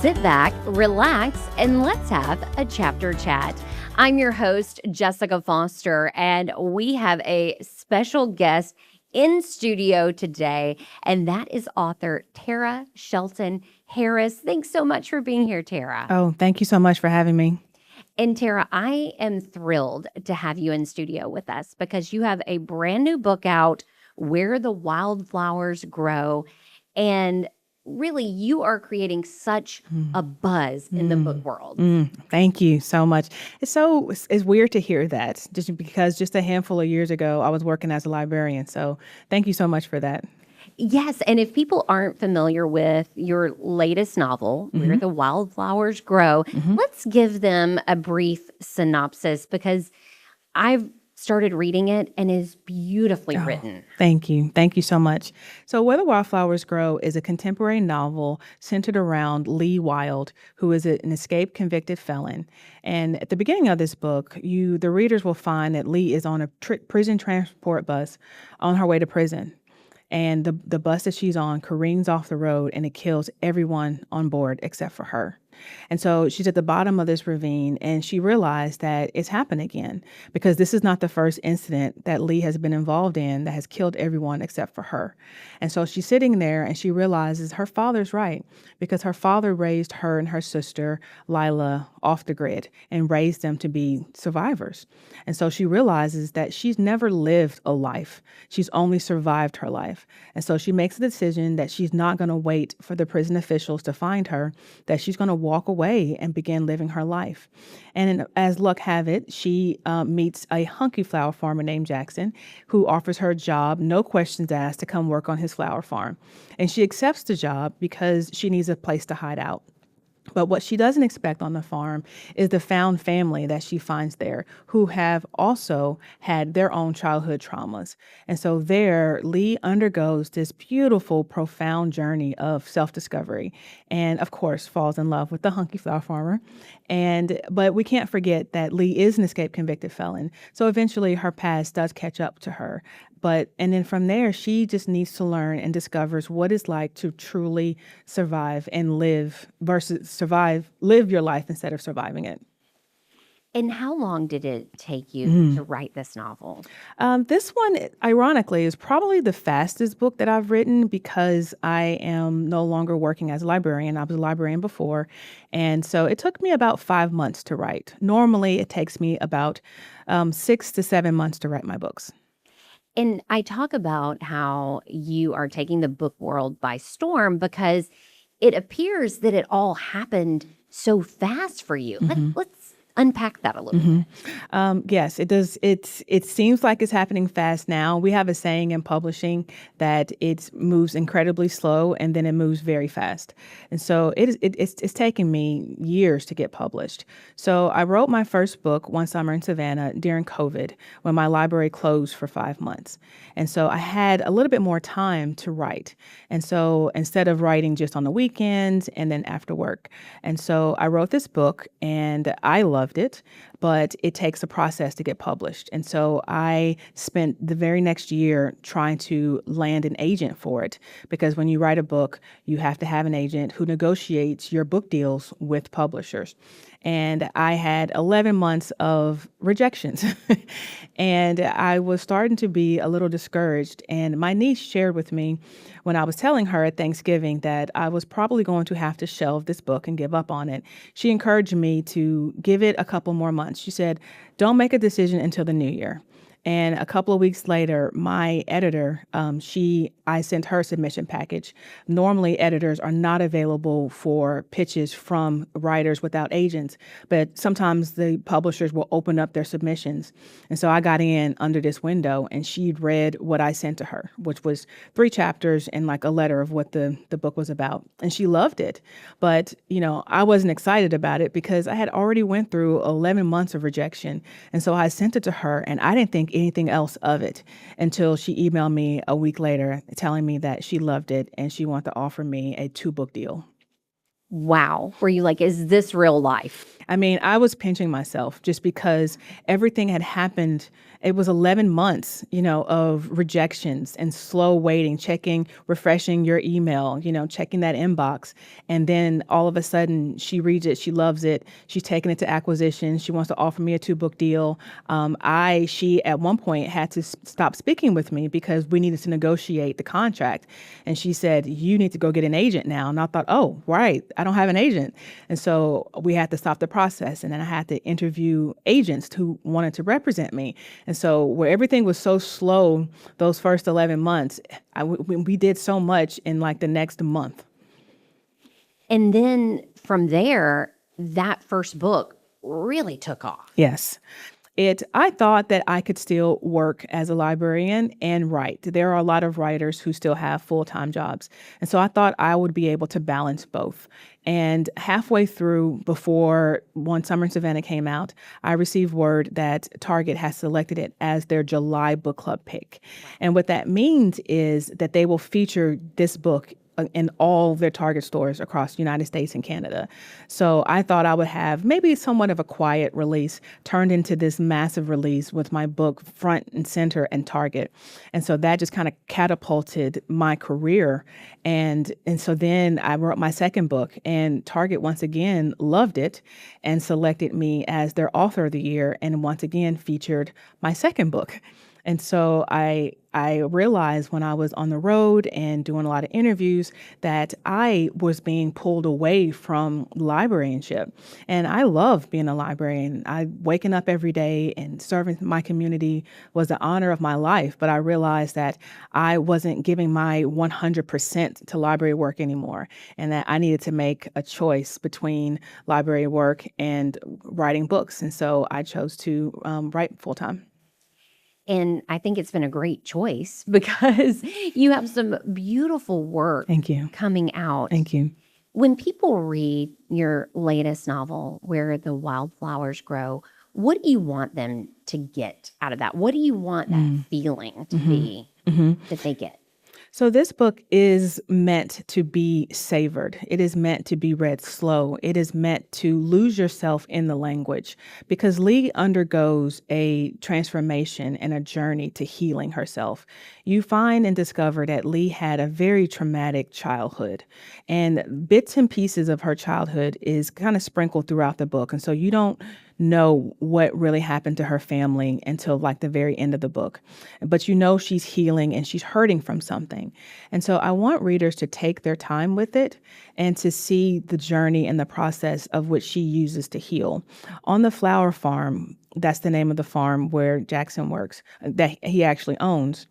Sit back, relax, and let's have a chapter chat. I'm your host, Jessica Foster, and we have a special guest in studio today, and that is author Terah Shelton Harris. Thanks so much for being here, Terah. Oh, thank you so much for having me. And Terah, I am thrilled to have you in studio with us because you have a brand new book out, Where the Wildflowers Grow. And really, you are creating such a buzz in the book world. Thank you so much. It's weird to hear that just because just a handful of years ago, I was working as a librarian. So thank you so much for that. Yes, and if people aren't familiar with your latest novel, Where the Wildflowers Grow, let's give them a brief synopsis because I've started reading it and it is beautifully written. Thank you. Thank you so much. So Where the Wildflowers Grow is a contemporary novel centered around Lee Wild, who is an escaped convicted felon. And at the beginning of this book, the readers will find that Lee is on a prison transport bus on her way to prison. And the bus that she's on careens off the road and it kills everyone on board except for her. And so she's at the bottom of this ravine and she realized that it's happened again because this is not the first incident that Lee has been involved in that has killed everyone except for her. And so she's sitting there and she realizes her father's right because her father raised her and her sister, Lila, off the grid and raised them to be survivors. And so she realizes that she's never lived a life. She's only survived her life. And so she makes a decision that she's not going to wait for the prison officials to find her, that she's going to walk away and begin living her life. And as luck have it, she meets a hunky flower farmer named Jackson who offers her a job, no questions asked, to come work on his flower farm. And she accepts the job because she needs a place to hide out. But what she doesn't expect on the farm is the found family that she finds there who have also had their own childhood traumas. And so there, Lee undergoes this beautiful, profound journey of self-discovery and, of course, falls in love with the hunky flower farmer. But we can't forget that Lee is an escaped convicted felon. So eventually her past does catch up to her. And then from there, she just needs to learn and discovers what it's like to truly survive and live versus live your life instead of surviving it. And how long did it take you to write this novel? This one, ironically, is probably the fastest book that I've written because I am no longer working as a librarian. I was a librarian before. And so it took me about 5 months to write. Normally, it takes me about 6 to 7 months to write my books. And I talk about how you are taking the book world by storm because it appears that it all happened so fast for you. Let's unpack that a little bit. Yes, it does. It seems like it's happening fast now. We have a saying in publishing that it moves incredibly slow and then it moves very fast. And so it's taken me years to get published. So I wrote my first book, One Summer in Savannah, during COVID when my library closed for 5 months. And so I had a little bit more time to write. And so instead of writing just on the weekends and then after work. And so I wrote this book and I loved it, but it takes a process to get published. And so I spent the very next year trying to land an agent for it, because when you write a book, you have to have an agent who negotiates your book deals with publishers. And I had 11 months of rejections. And I was starting to be a little discouraged. And my niece shared with me when I was telling her at Thanksgiving that I was probably going to have to shelve this book and give up on it. She encouraged me to give it a couple more months. She said, don't make a decision until the new year. And a couple of weeks later, my editor, I sent her a submission package. Normally, editors are not available for pitches from writers without agents, but sometimes the publishers will open up their submissions. And so I got in under this window, and she'd read what I sent to her, which was 3 chapters and like a letter of what the book was about. And she loved it. But, I wasn't excited about it because I had already went through 11 months of rejection. And so I sent it to her, and I didn't think anything else of it until she emailed me a week later telling me that she loved it and she wanted to offer me a 2-book deal. Wow. Were you like, is this real life? I mean, I was pinching myself just because everything had happened it was 11 months, of rejections and slow waiting, refreshing your email, checking that inbox. And then all of a sudden she reads it. She loves it. She's taken it to acquisition. She wants to offer me a 2-book deal. She at one point had to stop speaking with me because we needed to negotiate the contract. And she said, "You need to go get an agent now." And I thought, oh, right, I don't have an agent. And so we had to stop the process. And then I had to interview agents who wanted to represent me. And so where everything was so slow those first 11 months, we did so much in like the next month. And then from there, that first book really took off. Yes. I thought that I could still work as a librarian and write. There are a lot of writers who still have full-time jobs. And so I thought I would be able to balance both. And halfway through, before One Summer in Savannah came out, I received word that Target has selected it as their July book club pick. And what that means is that they will feature this book in all their Target stores across the United States and Canada. So I thought I would have maybe somewhat of a quiet release turned into this massive release with my book front and center in Target. And so that just kind of catapulted my career. And so then I wrote my second book, and Target once again loved it and selected me as their author of the year, and once again featured my second book. And so I realized when I was on the road and doing a lot of interviews that I was being pulled away from librarianship. And I love being a librarian. Waking up every day and serving my community was the honor of my life. But I realized that I wasn't giving my 100% to library work anymore, and that I needed to make a choice between library work and writing books. And so I chose to write full time. And I think it's been a great choice because you have some beautiful work Thank you. coming out. Thank you. When people read your latest novel, Where the Wildflowers Grow, what do you want them to get out of that? What do you want that feeling to be that they get? So this book is meant to be savored. It is meant to be read slow. It is meant to lose yourself in the language, because Lee undergoes a transformation and a journey to healing herself. You find and discover that Lee had a very traumatic childhood, and bits and pieces of her childhood is kind of sprinkled throughout the book. And so you don't know what really happened to her family until like the very end of the book. But she's healing and she's hurting from something. And so I want readers to take their time with it and to see the journey and the process of which she uses to heal. On the flower farm, that's the name of the farm where Jackson works, that he actually owns.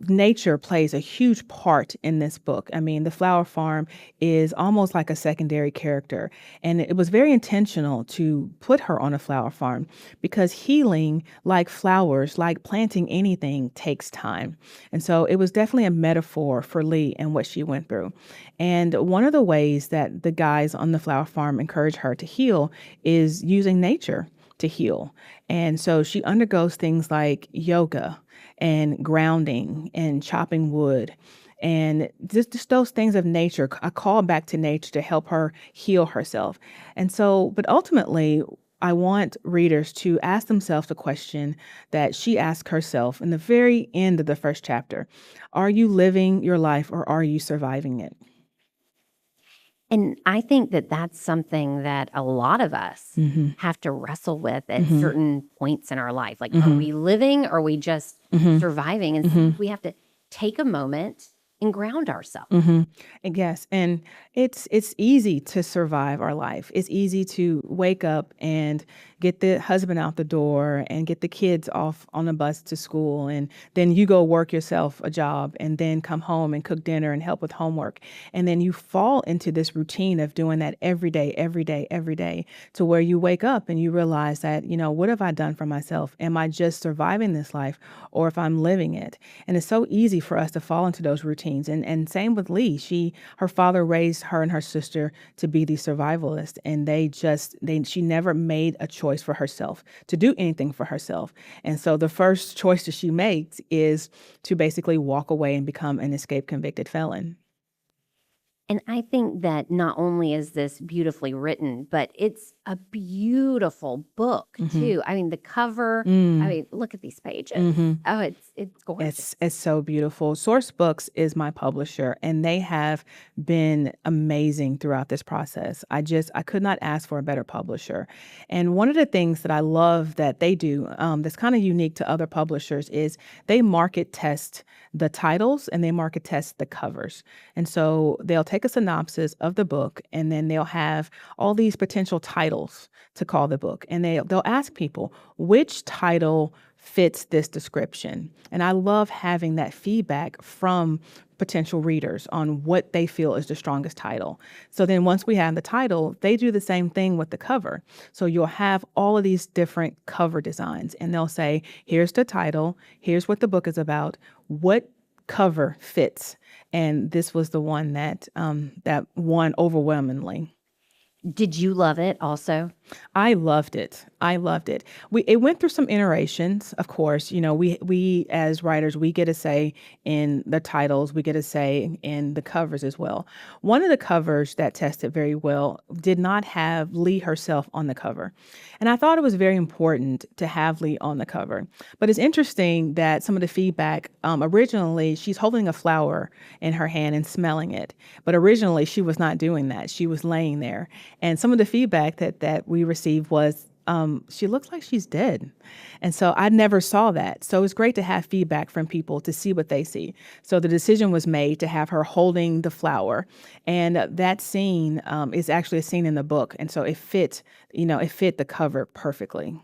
Nature plays a huge part in this book. I mean, the flower farm is almost like a secondary character. And it was very intentional to put her on a flower farm because healing, like flowers, like planting anything, takes time. And so it was definitely a metaphor for Lee and what she went through. And one of the ways that the guys on the flower farm encourage her to heal is using nature to heal. And so she undergoes things like yoga and grounding and chopping wood and just those things of nature, a call back to nature to help her heal herself. And so, but ultimately, I want readers to ask themselves the question that she asked herself in the very end of the first chapter. Are you living your life or are you surviving it? And I think that that's something that a lot of us have to wrestle with at certain points in our life. Like, are we living or are we just surviving? And so we have to take a moment and ground ourselves. Yes, and it's easy to survive our life. It's easy to wake up and get the husband out the door and get the kids off on a bus to school, and then you go work yourself a job and then come home and cook dinner and help with homework. And then you fall into this routine of doing that every day, to where you wake up and you realize that, what have I done for myself? Am I just surviving this life or if I'm living it? And it's so easy for us to fall into those routines. And same with Lee. Her father raised her and her sister to be the survivalists, and she never made a choice for herself to do anything for herself. And so the first choice that she makes is to basically walk away and become an escaped convicted felon. And I think that not only is this beautifully written, but it's a beautiful book Mm-hmm. too. I mean, the cover, I Mm. mean, look at these pages. Mm-hmm. Oh, it's gorgeous. It's so beautiful. Source Books is my publisher, and they have been amazing throughout this process. I could not ask for a better publisher. And one of the things that I love that they do, that's kind of unique to other publishers, is they market test the titles and they market test the covers. And so they'll take a synopsis of the book, and then they'll have all these potential titles to call the book, and they'll ask people which title fits this description. And I love having that feedback from potential readers on what they feel is the strongest title. So then once we have the title, they do the same thing with the cover. So you'll have all of these different cover designs, and they'll say, here's the title, here's what the book is about, what cover fits. And this was the one that that won overwhelmingly. Did you love it also? I loved it. I loved it. It went through some iterations, of course. You know, we as writers, we get a say in the titles, we get a say in the covers as well. One of the covers that tested very well did not have Lee herself on the cover. And I thought it was very important to have Lee on the cover. But it's interesting that some of the feedback, originally, she's holding a flower in her hand and smelling it. But originally, she was not doing that. She was laying there. And some of the feedback that we received was, she looks like she's dead. And so I never saw that. So it's great to have feedback from people to see what they see. So the decision was made to have her holding the flower. And that scene is actually a scene in the book. And so it fit the cover perfectly.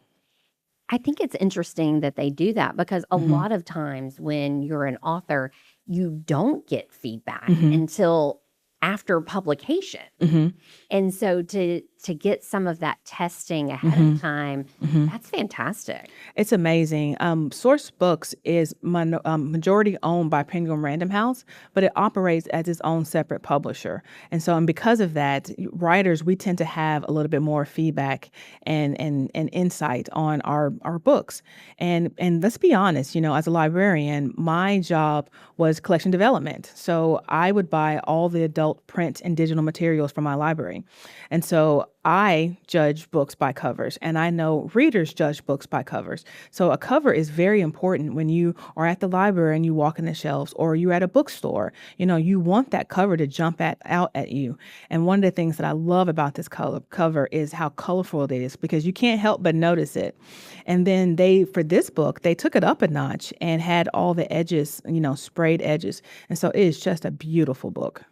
I think it's interesting that they do that because a Mm-hmm. lot of times when you're an author, you don't get feedback Mm-hmm. until after publication. Mm-hmm. And so to get some of that testing ahead of time, that's fantastic. It's amazing. Source Books is majority owned by Penguin Random House, but it operates as its own separate publisher. And because of that, writers, we tend to have a little bit more feedback and insight on our books. And let's be honest, as a librarian, my job was collection development. So I would buy all the adult print and digital materials from my library. And so I judge books by covers, and I know readers judge books by covers. So a cover is very important when you are at the library and you walk in the shelves, or you're at a bookstore. You want that cover to jump out at you. And one of the things that I love about this cover is how colorful it is, because you can't help but notice it. And then for this book, they took it up a notch and had all the edges, sprayed edges. And so it is just a beautiful book.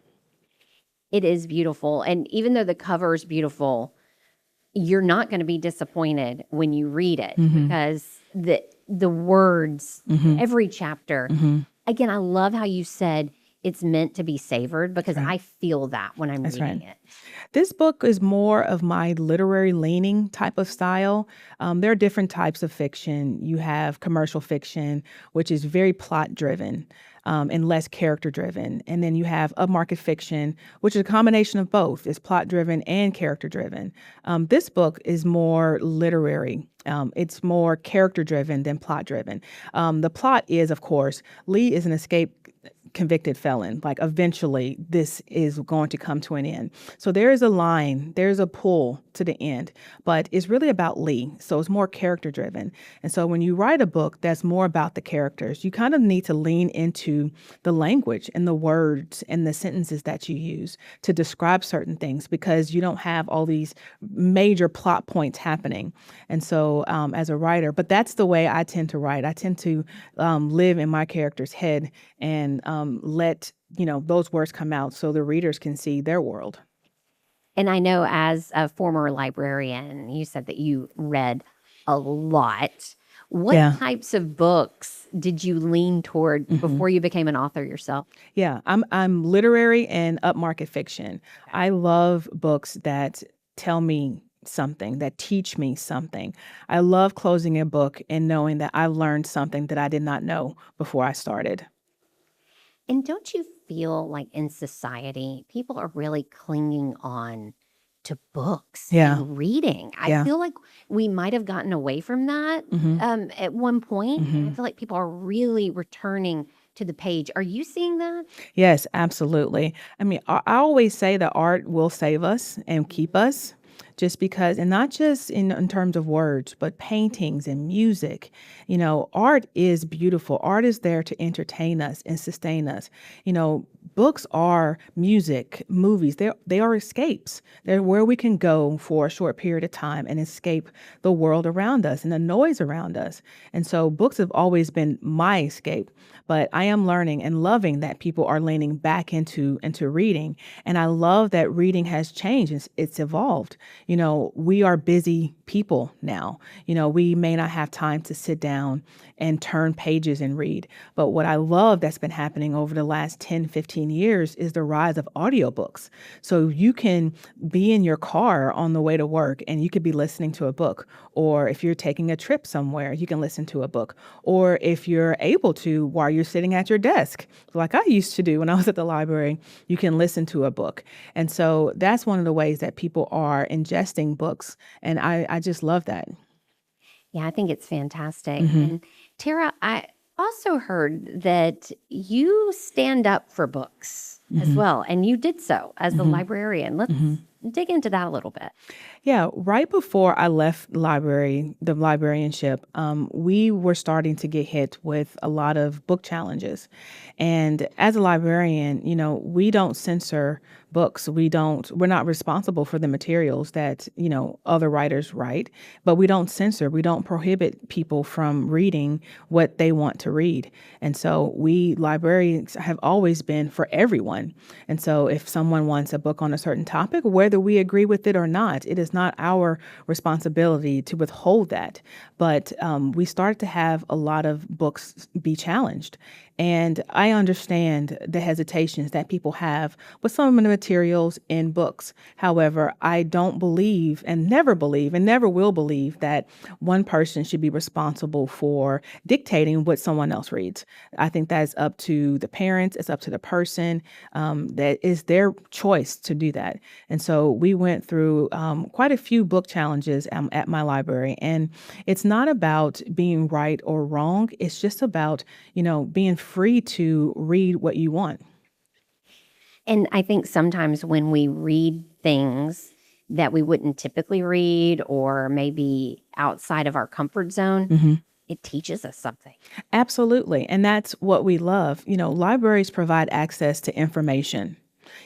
It is beautiful. And even though the cover is beautiful, you're not going to be disappointed when you read it because the words, every chapter. Again, I love how you said it's meant to be savored because I feel that when I'm reading it. This book is more of my literary leaning type of style. There are different types of fiction. You have commercial fiction, which is very plot driven. And less character driven. And then you have upmarket fiction, which is a combination of both. It's plot driven and character driven. This book is more literary. It's more character driven than plot driven. The plot is, of course, Lee is an escaped convicted felon. Like, eventually this is going to come to an end. So there is a line, there's a pull to the end, but it's really about Lee. So it's more character driven. And so when you write a book that's more about the characters, you kind of need to lean into the language and the words and the sentences that you use to describe certain things, because you don't have all these major plot points happening. And so as a writer, but that's the way I tend to write. I tend to live in my character's head and let those words come out so the readers can see their world. And I know as a former librarian, you said that you read a lot. What types of books did you lean toward before you became an author yourself? Yeah, I'm literary and upmarket fiction. I love books that tell me something, that teach me something. I love closing a book and knowing that I learned something that I did not know before I started. And don't you feel like in society, people are really clinging on to books and reading? I feel like we might have gotten away from that at one point. I feel like people are really returning to the page. Are you seeing that? Yes, absolutely. I mean, I always say that art will save us and keep us just because, and not just in terms of words, but paintings and music. Art is beautiful. Art is there to entertain us and sustain us. Books are music, movies. They are escapes. They're where we can go for a short period of time and escape the world around us and the noise around us. And so books have always been my escape. But I am learning and loving that people are leaning back into reading. And I love that reading has changed. It's evolved. We are busy people now. We may not have time to sit down and turn pages and read. But what I love that's been happening over the last 10, 15 years is the rise of audiobooks. So you can be in your car on the way to work and you could be listening to a book. Or if you're taking a trip somewhere, you can listen to a book. Or if you're able to, while you're sitting at your desk, like I used to do when I was at the library, you can listen to a book. And so that's one of the ways that people are ingesting books. And I just love that. Yeah, I think it's fantastic. And Terah, I also heard that you stand up for books as well, and you did so as the librarian. Let's dig into that a little bit. Yeah, right before I left the librarianship, we were starting to get hit with a lot of book challenges. And as a librarian, we don't censor books. We're not responsible for the materials that, other writers write, but we don't censor, we don't prohibit people from reading what they want to read. And so we librarians have always been for everyone. And so if someone wants a book on a certain topic, whether we agree with it or not, it is not our responsibility to withhold that. But we started to have a lot of books be challenged. And I understand the hesitations that people have with some of the materials in books. However, I don't believe and never will believe that one person should be responsible for dictating what someone else reads. I think that is up to the parents. It's up to the person. That is their choice to do that. And so we went through quite a few book challenges at my library. And it's not about being right or wrong. It's just about, being free to read what you want. And I think sometimes when we read things that we wouldn't typically read or maybe outside of our comfort zone, it teaches us something. Absolutely. And that's what we love. Libraries provide access to information.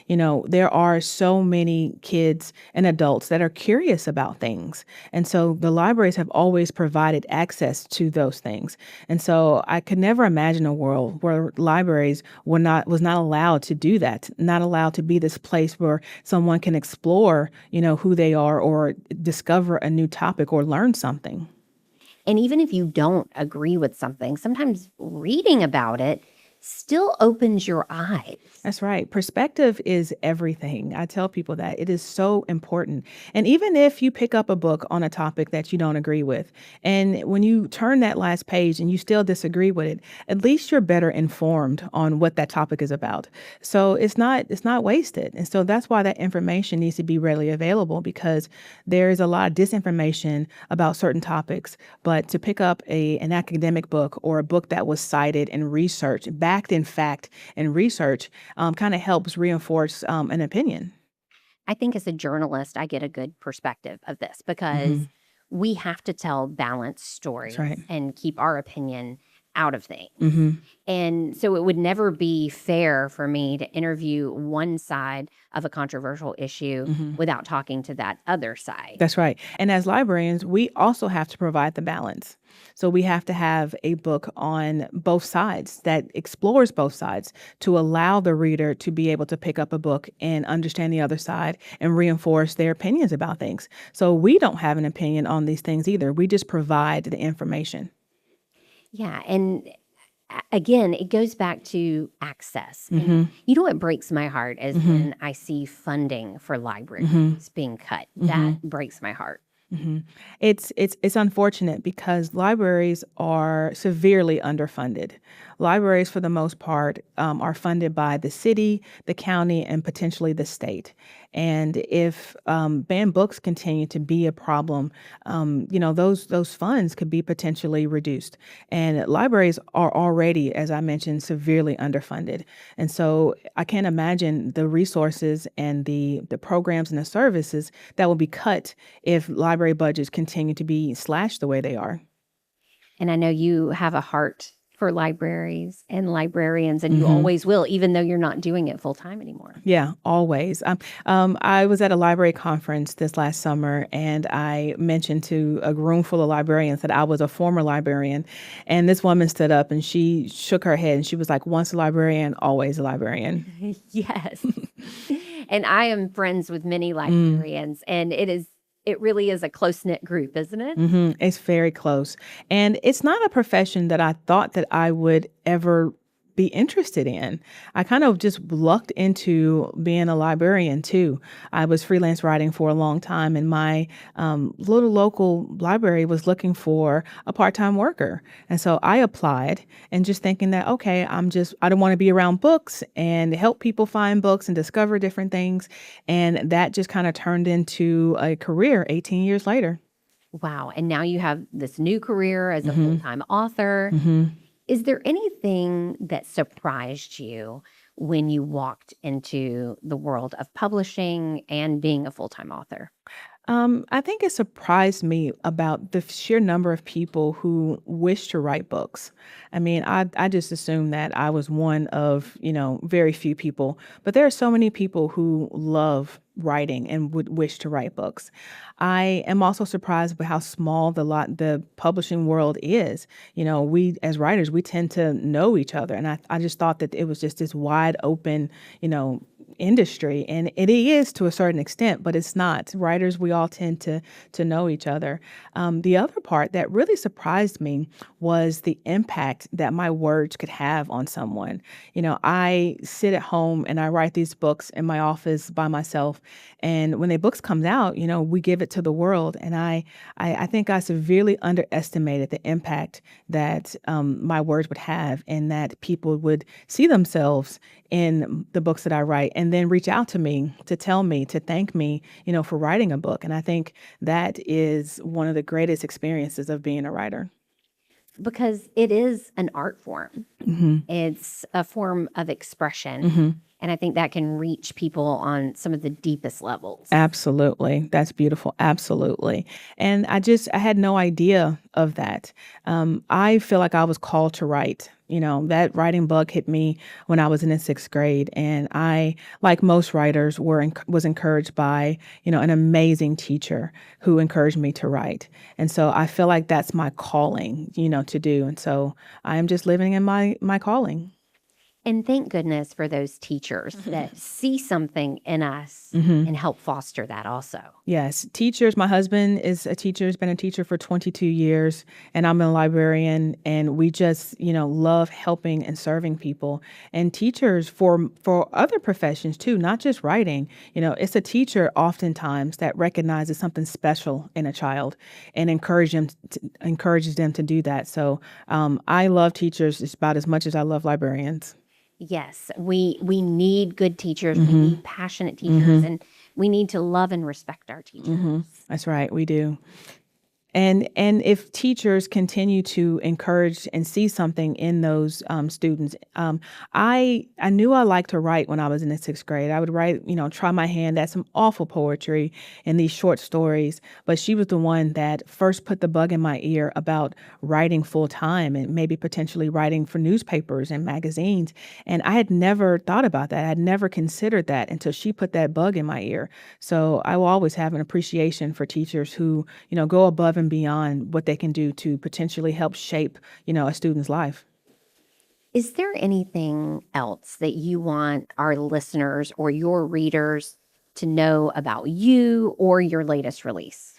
There are so many kids and adults that are curious about things. And so the libraries have always provided access to those things. And so I could never imagine a world where libraries was not allowed to do that, not allowed to be this place where someone can explore, who they are or discover a new topic or learn something. And even if you don't agree with something, sometimes reading about it still opens your eyes. That's right. Perspective is everything. I tell people that it is so important. And even if you pick up a book on a topic that you don't agree with, and when you turn that last page and you still disagree with it, at least you're better informed on what that topic is about. So it's not wasted. And so that's why that information needs to be readily available, because there is a lot of disinformation about certain topics. But to pick up an academic book or a book that was cited and researched, backed in fact and research, kind of helps reinforce an opinion. I think as a journalist, I get a good perspective of this because we have to tell balanced stories right. and keep our opinion out of things. And so it would never be fair for me to interview one side of a controversial issue without talking to that other side. That's right. And as librarians, we also have to provide the balance. So we have to have a book on both sides that explores both sides to allow the reader to be able to pick up a book and understand the other side and reinforce their opinions about things. So we don't have an opinion on these things either. We just provide the information. Yeah. And again, it goes back to access. And what breaks my heart is when I see funding for libraries being cut. That breaks my heart. It's unfortunate because libraries are severely underfunded. libraries, for the most part, are funded by the city, the county, and potentially the state. And if banned books continue to be a problem, those funds could be potentially reduced. And libraries are already, as I mentioned, severely underfunded. And so I can't imagine the resources and the programs and the services that will be cut if library budgets continue to be slashed the way they are. And I know you have a heart for libraries and librarians, and you always will, even though you're not doing it full time anymore. Yeah, always. I was at a library conference this last summer, and I mentioned to a room full of librarians that I was a former librarian. And this woman stood up and she shook her head and she was like, once a librarian, always a librarian. Yes. And I am friends with many librarians, and it really is a close-knit group, isn't it? It's very close. And it's not a profession that I thought that I would ever be interested in. I kind of just lucked into being a librarian too. I was freelance writing for a long time, and my little local library was looking for a part-time worker. And so I applied, and just thinking that, okay, I don't want to be around books and help people find books and discover different things. And that just kind of turned into a career 18 years later. Wow. And now you have this new career as a full-time author. Is there anything that surprised you when you walked into the world of publishing and being a full-time author? I think it surprised me about the sheer number of people who wish to write books. I mean, I just assumed that I was one of, very few people, but there are so many people who love writing and would wish to write books. I am also surprised by how small the publishing world is. We as writers, we tend to know each other. And I just thought that it was just this wide open, industry, and it is to a certain extent, but it's not. Writers, we all tend to know each other. The other part that really surprised me was the impact that my words could have on someone. I sit at home and I write these books in my office by myself, and when the books comes out, we give it to the world. And I think I severely underestimated the impact that my words would have, and that people would see themselves in the books that I write and then reach out to me to tell me, to thank me, for writing a book. And I think that is one of the greatest experiences of being a writer. Because it is an art form. It's a form of expression. And I think that can reach people on some of the deepest levels. Absolutely. That's beautiful. Absolutely. And I had no idea of that. I feel like I was called to write. That writing bug hit me when I was in the 6th grade. And I, like most writers, was encouraged by, an amazing teacher who encouraged me to write. And so I feel like that's my calling, to do. And so I am just living in my calling. And thank goodness for those teachers that see something in us and help foster that also. Yes. Teachers. My husband is a teacher, has been a teacher for 22 years, and I'm a librarian, and we just, love helping and serving people. And teachers for other professions too, not just writing, it's a teacher oftentimes that recognizes something special in a child and encourages them to do that. So I love teachers just about as much as I love librarians. Yes, we need good teachers. We need passionate teachers, and we need to love and respect our teachers. That's right, we do. And if teachers continue to encourage and see something in those students, I knew I liked to write when I was in the 6th grade. I would write, try my hand at some awful poetry and these short stories. But she was the one that first put the bug in my ear about writing full time and maybe potentially writing for newspapers and magazines. And I had never thought about that. I had never considered that until she put that bug in my ear. So I will always have an appreciation for teachers who, go above and beyond what they can do to potentially help shape, a student's life. Is there anything else that you want our listeners or your readers to know about you or your latest release?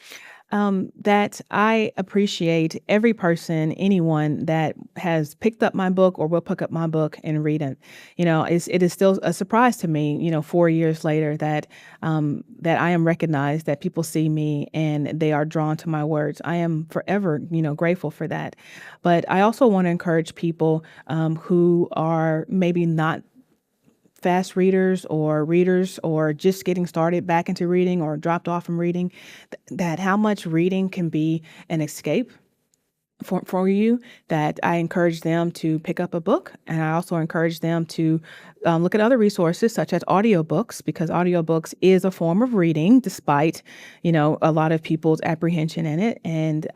That I appreciate every person, anyone that has picked up my book or will pick up my book and read it. It is still a surprise to me, 4 years later, that I am recognized, that people see me and they are drawn to my words. I am forever, grateful for that. But I also want to encourage people who are maybe not fast readers or just getting started back into reading or dropped off from reading, that how much reading can be an escape for you, that I encourage them to pick up a book. And I also encourage them to look at other resources such as audiobooks, because audiobooks is a form of reading despite, a lot of people's apprehension in it. And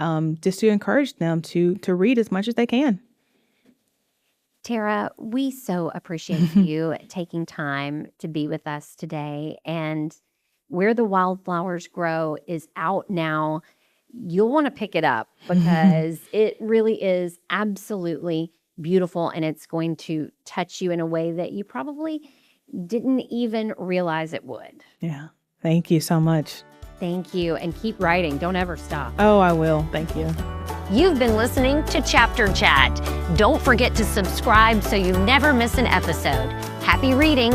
just to encourage them to read as much as they can. Terah, we so appreciate you taking time to be with us today. And Where the Wildflowers Grow is out now. You'll want to pick it up because it really is absolutely beautiful, and it's going to touch you in a way that you probably didn't even realize it would. Yeah. Thank you so much. Thank you, and keep writing. Don't ever stop. Oh, I will. Thank you. You've been listening to Chapter Chat. Don't forget to subscribe so you never miss an episode. Happy reading.